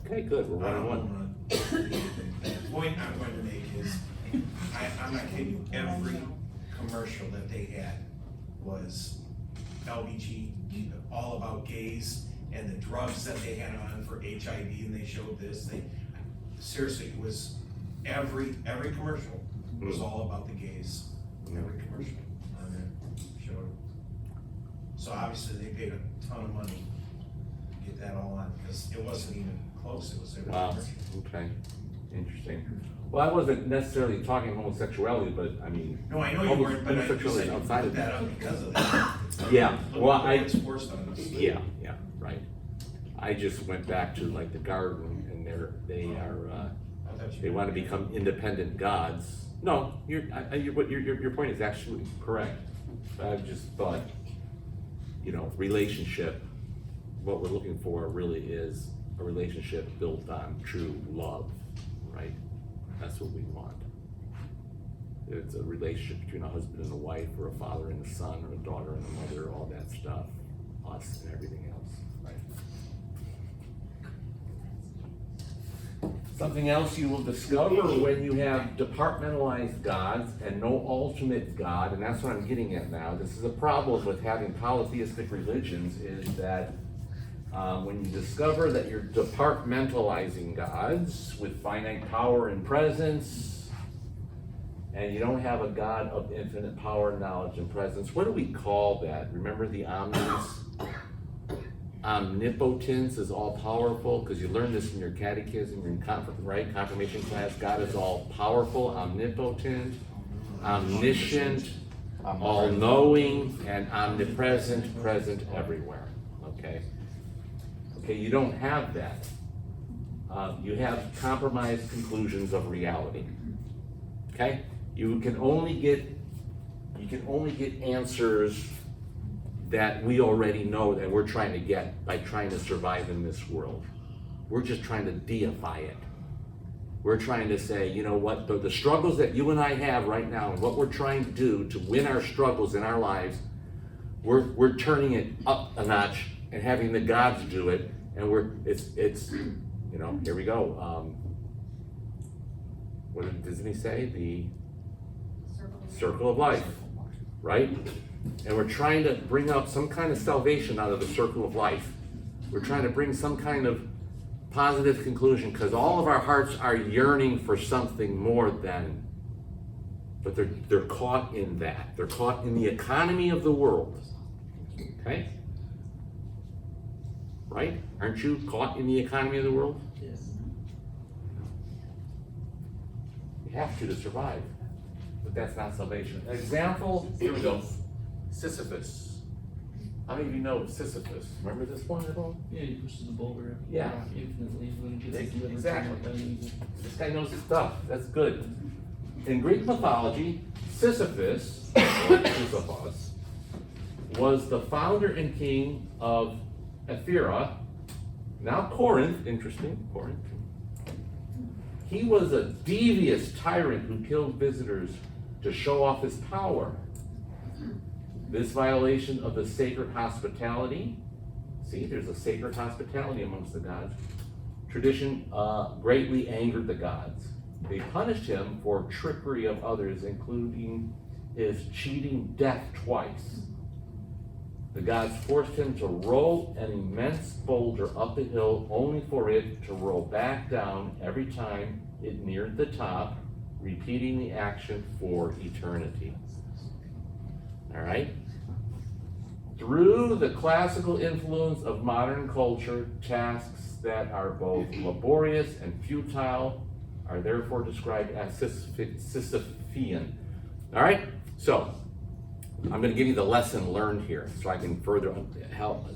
Okay, good, we're 1-1. The point I'm going to make is, I'm not kidding you, every commercial that they had was LBG, all about gays, and the drugs that they had on for HIV, and they showed this, seriously, it was, every commercial was all about the gays. Every commercial on there showed it. So obviously, they paid a ton of money to get that all on, because it wasn't even close, it was every Wow, commercial. okay, interesting. Well, I wasn't necessarily talking homosexuality, but I mean. No, I know you weren't, but I just homosexuality said you outside put of that up because of that. Yeah, well, It's forced on us. Yeah, right. I just went back to like the garden, and they want to become independent gods. No, your point is actually correct. I just thought, relationship, what we're looking for really is a relationship built on true love, right? That's what we want. It's a relationship between a husband and a wife, or a father and a son, or a daughter and a mother, all that stuff, us and everything else, right? Something else you will discover when you have departmentalized gods and no ultimate God, and that's what I'm getting at now. This is a problem with having polytheistic religions, is that when you discover that you're departmentalizing gods with finite power and presence, and you don't have a God of infinite power, knowledge, and presence, what do we call that? Remember the omnis? Omnipotence is all powerful, because you learn this in your catechism, in confirmation class. God is all powerful, omnipotent, omniscient, all knowing, and omnipresent, present everywhere. Okay, you don't have that. You have compromised conclusions of reality. Okay, you can only get answers that we already know that we're trying to get by trying to survive in this world. We're just trying to deify it. We're trying to say, you know what, the struggles that you and I have right now, and what we're trying to do to win our struggles in our lives, we're turning it up a notch and having the gods do it, and it's here we go. What doesn't he say? The circle of life, right? And we're trying to bring up some kind of salvation out of the circle of life. We're trying to bring some kind of positive conclusion, because all of our hearts are yearning for something more than, but they're caught in that. They're caught in the economy of the world. Okay? Right? Aren't you caught in the economy of the world? Yes. You have to survive. But that's not salvation. An example, here we go. Sisyphus. How many of you know Sisyphus? Remember this one at all? Yeah, he pushes the boulder up Yeah. infinitely when he gets his liver Exactly. somewhat done easy. This guy knows his stuff. That's good. In Greek mythology, Sisyphus, or Sisyphus, was the founder and king of Ephyra, now Corinth. Interesting, Corinth. He was a devious tyrant who killed visitors to show off his power. This violation of the sacred hospitality, see, there's a sacred hospitality amongst the gods, tradition greatly angered the gods. They punished him for trickery of others, including his cheating death twice. The gods forced him to roll an immense boulder up a hill, only for it to roll back down every time it neared the top, repeating the action for eternity. All right? Through the classical influence of modern culture, tasks that are both laborious and futile are therefore described as Sisyphean. All right, so I'm going to give you the lesson learned here so I can further help.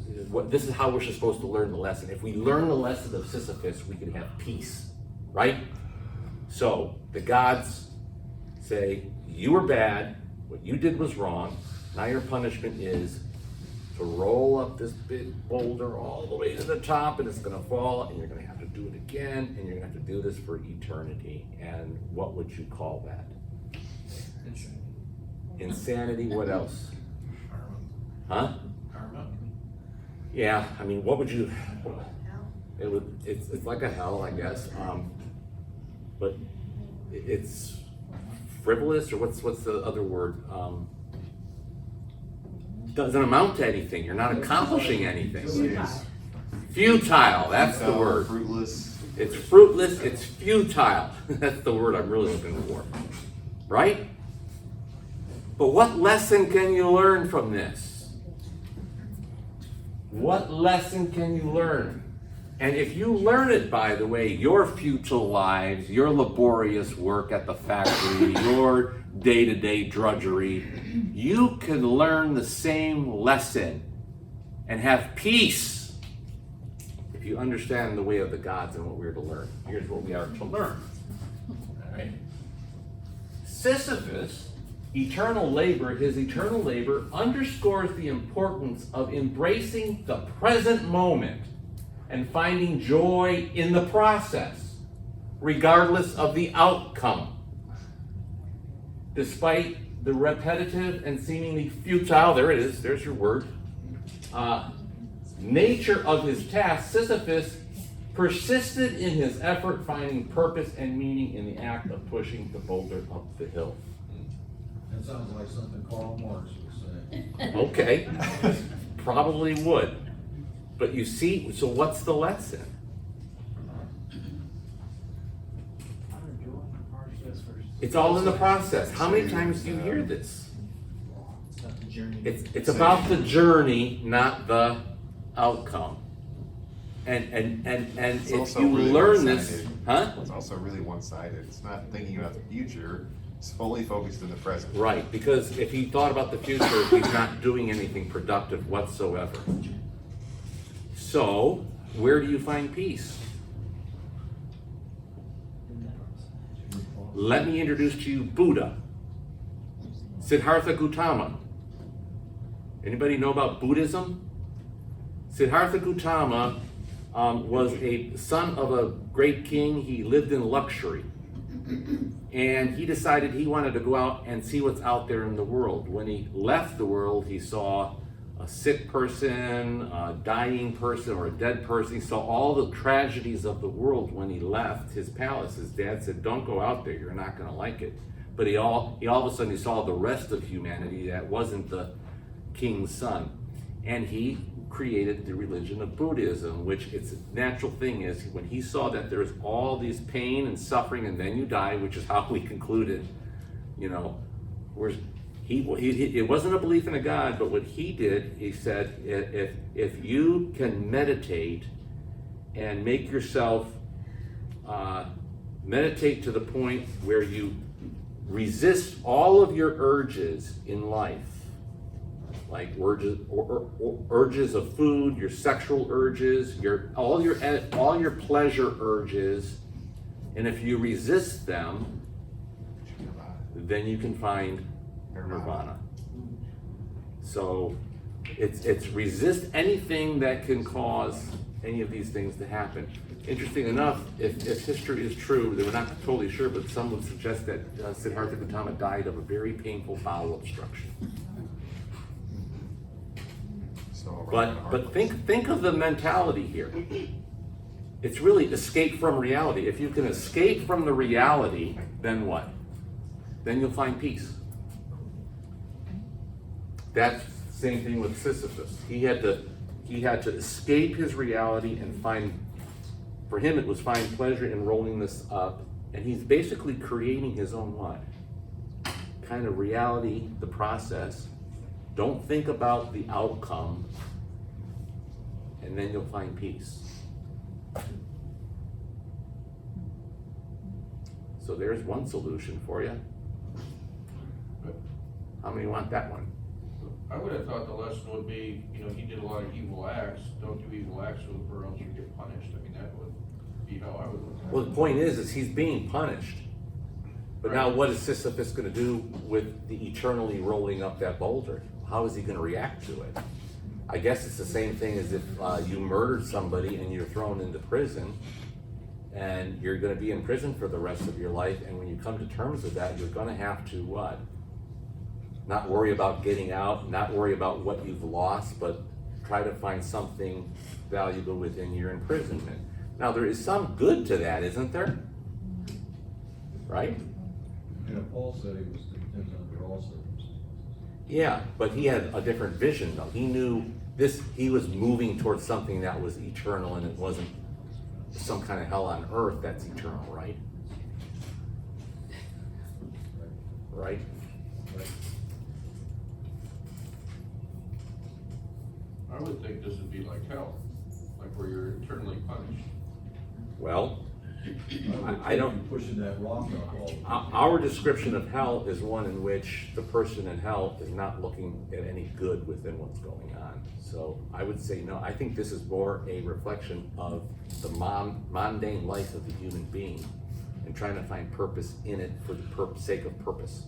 This is how we're supposed to learn the lesson. If we learn the lesson of Sisyphus, we can have peace, right? So the gods say, you were bad, what you did was wrong, now your punishment is to roll up this big boulder all the way to the top, and it's going to fall, and you're going to have to do it again, and you're going to have to do this for eternity. And what would you call that? Insanity. What else? Huh? Karma. Yeah, I mean, what would you? It's like a hell, I guess. But it's frivolous, or what's the other word? Doesn't amount to anything. You're not accomplishing anything. Futile. That's the word. Fruitless. It's fruitless. It's futile. That's the word I'm really looking for. Right? But what lesson can you learn from this? What lesson can you learn? And if you learn it, by the way, your futile lives, your laborious work at the factory, your day-to-day drudgery, you can learn the same lesson and have peace if you understand the way of the gods and what we're to learn. Here's what we are to learn. All right. Sisyphus, his eternal labor underscores the importance of embracing the present moment and finding joy in the process, regardless of the outcome. Despite the repetitive and seemingly futile, there it is, there's your word, nature of his task, Sisyphus persisted in his effort, finding purpose and meaning in the act of pushing the boulder up the hill. That sounds like something Karl Marx would say. Okay, probably would. But you see, so what's the lesson? It's all in the process. How many times do you hear this? It's not the journey. It's about the journey, not the outcome. And It's if also you really learn this, one-sided. huh? It's also really one-sided. It's not thinking about the future. It's fully focused in the present. Right, because if he thought about the future, he's not doing anything productive whatsoever. So, where do you find peace? Let me introduce to you Buddha, Siddhartha Gautama. Anybody know about Buddhism? Siddhartha Gautama was a son of a great king. He lived in luxury. And he decided he wanted to go out and see what's out there in the world. When he left the world, he saw a sick person, a dying person, or a dead person. He saw all the tragedies of the world when he left his palace. His dad said, don't go out there, you're not gonna like it. But he all of a sudden he saw the rest of humanity that wasn't the king's son. And he created the religion of Buddhism, which its natural thing is when he saw that there's all these pain and suffering and then you die, which is how we concluded, you know, whereas it wasn't a belief in a God, but what he did, he said, if you can meditate and make yourself meditate to the point where you resist all of your urges in life, like urges of food, your sexual urges, all your pleasure urges, and if you resist them, then you can find nirvana. So it's resist anything that can cause any of these things to happen. Interesting enough, if history is true, we're not totally sure, but some would suggest that Siddhartha Gautama died of a very painful bowel obstruction. But think of the mentality here. It's really escape from reality. If you can escape from the reality, then what? Then you'll find peace. That's the same thing with Sisyphus. He had to escape his reality and for him it was find pleasure in rolling this up, and he's basically creating his own what? Kind of reality, the process. Don't think about the outcome, and then you'll find peace. So there's one solution for you. How many want that one? I would have thought the lesson would be, you know, he did a lot of evil acts, don't do evil acts or else you get punished. I mean, that would be how I would look at it. Well, the point is he's being punished. But now what is Sisyphus gonna do with the eternally rolling up that boulder? How is he gonna react to it? I guess it's the same thing as if you murdered somebody and you're thrown into prison, and you're gonna be in prison for the rest of your life, and when you come to terms with that, you're gonna have to what? Not worry about getting out, not worry about what you've lost, but try to find something valuable within your imprisonment. Now, there is some good to that, isn't there? Right? You know, Paul said he was content under all circumstances. Yeah, but he had a different vision though. He knew this, he was moving towards something that was eternal, and it wasn't some kind of hell on earth that's eternal, right? Right? Right. I would think this would be like hell, like where you're eternally punished. Well, I don't- think pushing that rock up all the time. our description of hell is one in which the person in hell is not looking at any good within what's going on. So I would say no. I think this is more a reflection of the mundane life of the human being and trying to find purpose in it for the sake of purpose.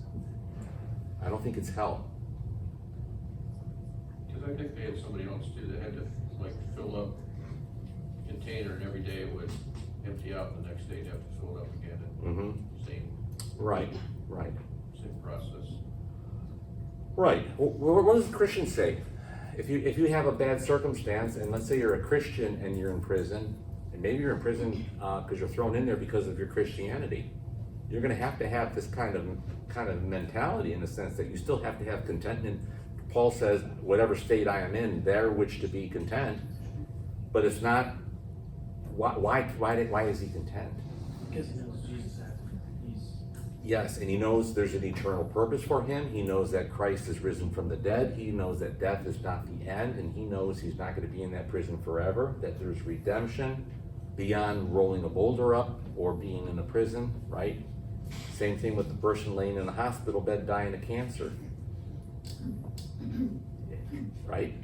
I don't think it's hell. Cause I think they had somebody else too that had to like fill up container and every day it would empty out, and the next day they'd have to fill it up again. Mm-hmm. Same Right. process. Right. Well, what does the Christian say? If you have a bad circumstance, and let's say you're a Christian and you're in prison, and maybe you're in prison because you're thrown in there because of your Christianity, you're going to have this kind of mentality, in the sense that you still have to have contentment. Paul says, "Whatever state I am in, there which to be content." But it's not. Why is he content? Because he knows Jesus has he's Yes, and he knows there's an eternal purpose for him. He knows that Christ is risen from the dead. He knows that death is not the end, and he knows he's not going to be in that prison forever, that there's redemption beyond rolling a boulder up or being in a prison, right? Same thing with the person laying in a hospital bed dying of cancer. Right?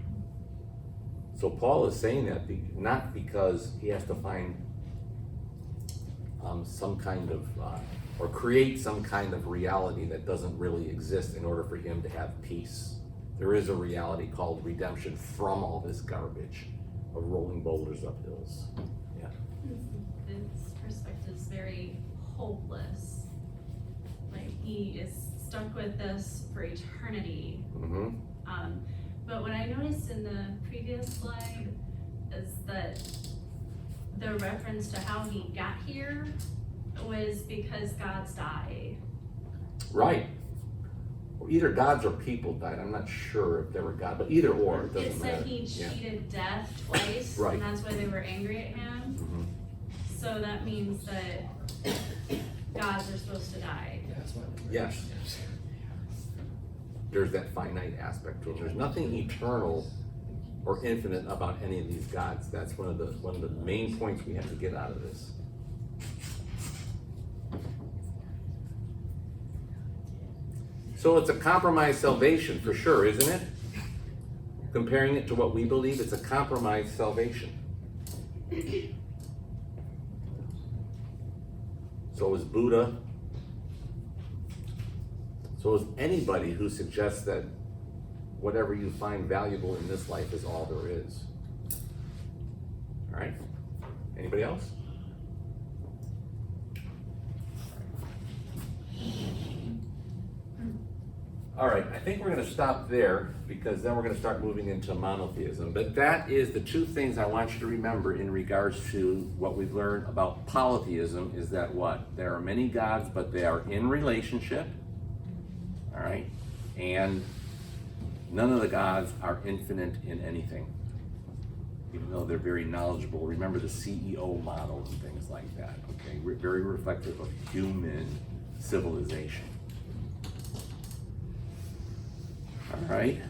So Paul is saying that not because he has to find some kind of, or create some kind of reality that doesn't really exist in order for him to have peace. There is a reality called redemption from all this garbage of rolling boulders up hills. Yeah. His perspective is very hopeless. Like, he is stuck with this for eternity. Mm-hmm. But what I noticed in the previous slide is that the reference to how he got here was because gods died. Right. Well, either gods or people died. I'm not sure if they were God, but either or, it It doesn't matter. said he Yeah. cheated death twice, Right. and that's why they were angry at him. Mhm. So that means that gods are supposed to die. that's why. Yes. There's that finite aspect to it. There's nothing eternal or infinite about any of these gods. That's one of the main points we have to get out of this. So it's a compromised salvation for sure, isn't it? Comparing it to what we believe, it's a compromised salvation. So is Buddha. So is anybody who suggests that whatever you find valuable in this life is all there is. All right? Anybody else? All right, I think we're gonna stop there, because then we're gonna start moving into monotheism. But that is the two things I want you to remember in regards to what we've learned about polytheism, is that what? There are many gods, but they are in relationship. All right? And none of the gods are infinite in anything, even though they're very knowledgeable. Remember the CEO model and things like that, okay? Very reflective of human civilization. All right?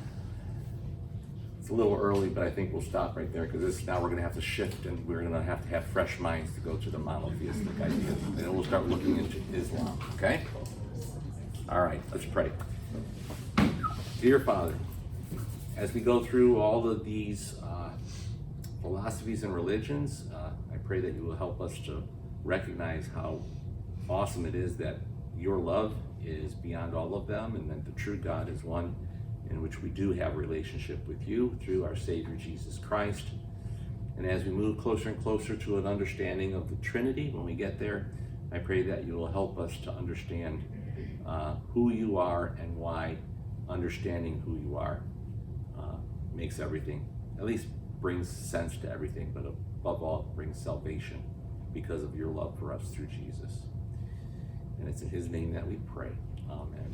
So a little early, but I think we'll stop right there, because now we're gonna have to shift, and we're gonna have to have fresh minds to go to the monotheistic idea. And then we'll start looking into Islam, okay? All right, let's pray. Dear Father, as we go through all of these philosophies and religions, I pray that you will help us to recognize how awesome it is that your love is beyond all of them, and that the true God is one in which we do have a relationship with you through our Savior Jesus Christ. And as we move closer and closer to an understanding of the Trinity, when we get there, I pray that you will help us to understand who you are, and why understanding who you are makes everything, at least brings sense to everything, but above all brings salvation because of your love for us through Jesus. And it's in his name that we pray. Amen.